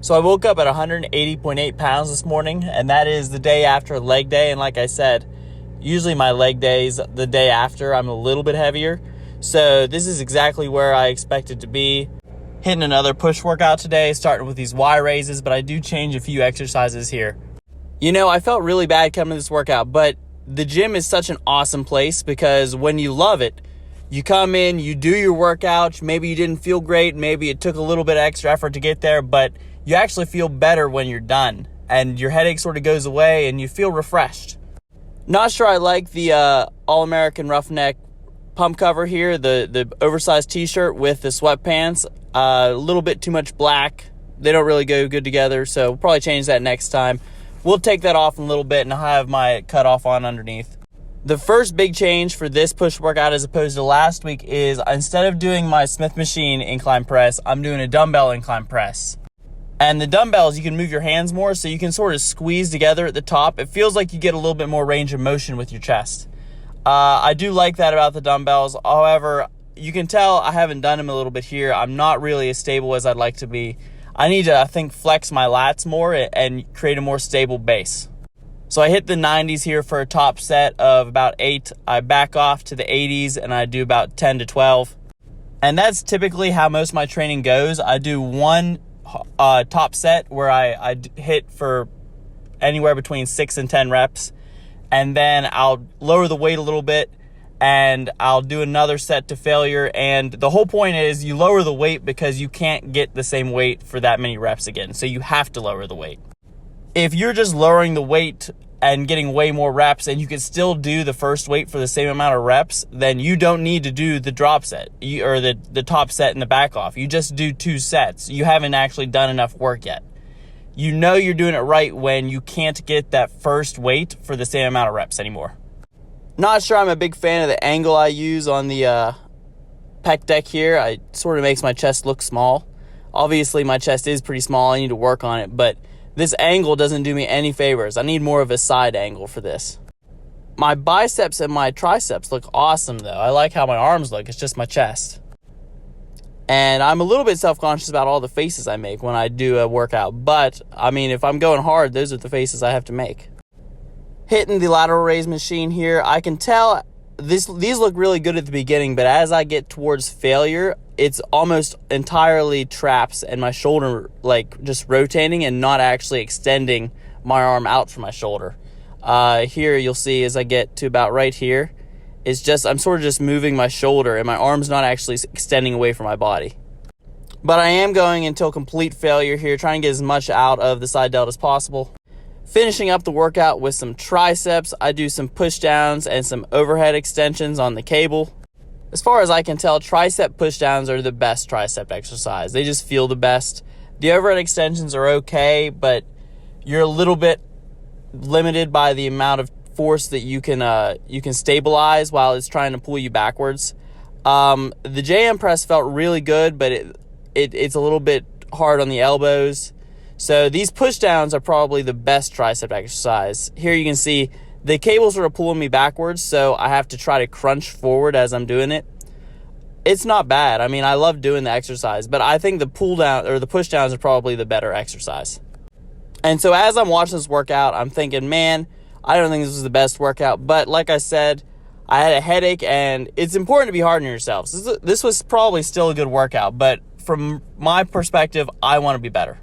So I woke up at 180.8 pounds this morning, and that is the day after leg day. And like I said, usually my leg days, the day after, I'm a little bit heavier. So this is exactly where I expected to be. Hitting another push workout today, starting with these Y raises, but I do change a few exercises here. You know, I felt really bad coming to this workout, but the gym is such an awesome place because when you love it, you come in, you do your workout, maybe you didn't feel great, maybe it took a little bit of extra effort to get there, but you actually feel better when you're done and your headache sort of goes away and you feel refreshed. Not sure I like the All-American Roughneck pump cover here, the oversized t-shirt with the sweatpants. A little bit too much black. They don't really go good together, so we'll probably change that next time. We'll take that off in a little bit and I'll have my cutoff on underneath. The first big change for this push workout as opposed to last week is instead of doing my Smith machine incline press, I'm doing a dumbbell incline press. And the dumbbells, you can move your hands more, so you can sort of squeeze together at the top. It feels like you get a little bit more range of motion with your chest. I do like that about the dumbbells. However, you can tell I haven't done them a little bit here. I'm not really as stable as I'd like to be. I need to, I think, flex my lats more and create a more stable base. So I hit the 90s here for a top set of about 8. I back off to the 80s and I do about 10 to 12. And that's typically how most of my training goes. I do one top set where I hit for anywhere between 6 and 10 reps, and then I'll lower the weight a little bit and I'll do another set to failure. And the whole point is you lower the weight because you can't get the same weight for that many reps again, so you have to lower the weight. If you're just lowering the weight and getting way more reps and you can still do the first weight for the same amount of reps, then you don't need to do the drop set or the top set and the back off. You just do 2 sets. You haven't actually done enough work yet. You know you're doing it right when you can't get that first weight for the same amount of reps anymore. Not sure I'm a big fan of the angle I use on the pec deck here. It sort of makes my chest look small. Obviously my chest is pretty small. I need to work on it, but this angle doesn't do me any favors. I need more of a side angle for this. My biceps and my triceps look awesome though. I like how my arms look. It's just my chest. And I'm a little bit self-conscious about all the faces I make when I do a workout. But, I mean, if I'm going hard, those are the faces I have to make. Hitting the lateral raise machine here, I can tell these look really good at the beginning, but as I get towards failure, it's almost entirely traps and my shoulder like just rotating and not actually extending my arm out from my shoulder. Here you'll see as I get to about right here, it's just I'm sort of just moving my shoulder and my arm's not actually extending away from my body. But I am going until complete failure here, trying to get as much out of the side delt as possible. Finishing up the workout with some triceps, I do some pushdowns and some overhead extensions on the cable. As far as I can tell, tricep pushdowns are the best tricep exercise. They just feel the best. The overhead extensions are okay, but you're a little bit limited by the amount of force that you can stabilize while it's trying to pull you backwards. The JM press felt really good, but it's a little bit hard on the elbows. So these pushdowns are probably the best tricep exercise. Here you can see the cables are pulling me backwards, so I have to try to crunch forward as I'm doing it. It's not bad. I mean, I love doing the exercise, but I think the pull down or the pushdowns are probably the better exercise. And so as I'm watching this workout, I'm thinking, man, I don't think this was the best workout. But like I said, I had a headache, and it's important to be hard on yourselves. This was probably still a good workout, but from my perspective, I want to be better.